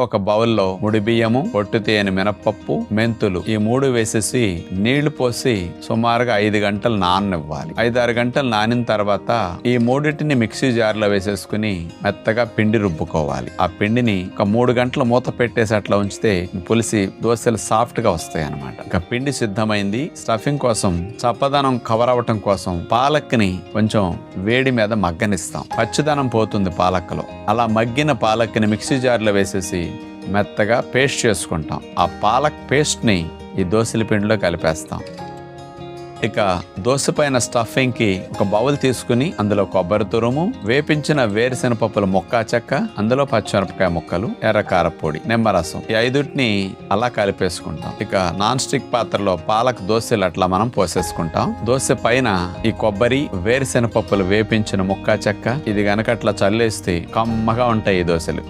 ఒక బౌల్లో ముడి బియ్యము, పొట్టు తీయని మినపప్పు, మెంతులు ఈ 3 వేసేసి నీళ్లు పోసి సుమారుగా 5 గంటలు నాననివ్వాలి. 5-6 గంటలు నానిన తర్వాత ఈ 3టిని మిక్సీ జార్లో వేసేసుకుని మెత్తగా పిండి రుబ్బుకోవాలి. ఆ పిండిని ఒక 3 గంటలు మూత పెట్టేసి అట్లా ఉంచితే పులిసి దోశలు సాఫ్ట్ గా వస్తాయి అన్నమాట. ఇక పిండి సిద్ధమైంది. స్టఫింగ్ కోసం చప్పదనం కవర్ అవటం కోసం పాలక్ని కొంచెం వేడి మీద మగ్గనిస్తాం. పచ్చిదనం పోతుంది పాలక్కలో. అలా మగ్గిన పాలక్ని మిక్సీ జార్లో వేసేసి మెత్తగా పేస్ట్ చేసుకుంటాం. ఆ పాలక్ పేస్ట్ని ఈ దోశల పిండిలో కలిపేస్తాం. ఇక దోశ పైన స్టఫింగ్ కి ఒక బౌల్ తీసుకుని అందులో కొబ్బరి తురుము, వేపించిన వేరుశెనగపప్పుల ముక్కా చెక్క, అందులో పచ్చిమిరపకాయ ముక్కలు, ఎర్రకార పొడి, నిమ్మరసం ఈ 5టిని అలా కలిపేసుకుంటాం. ఇక నాన్ స్టిక్ పాత్రలో పాలక్ దోశలు అట్లా మనం పోసేసుకుంటాం. దోశ పైన ఈ కొబ్బరి, వేరుశెనగపప్పులు వేపించిన ముక్కా చెక్క ఇది గనక అట్లా చల్లేస్తే కమ్మగా ఉంటాయి ఈ దోశలు.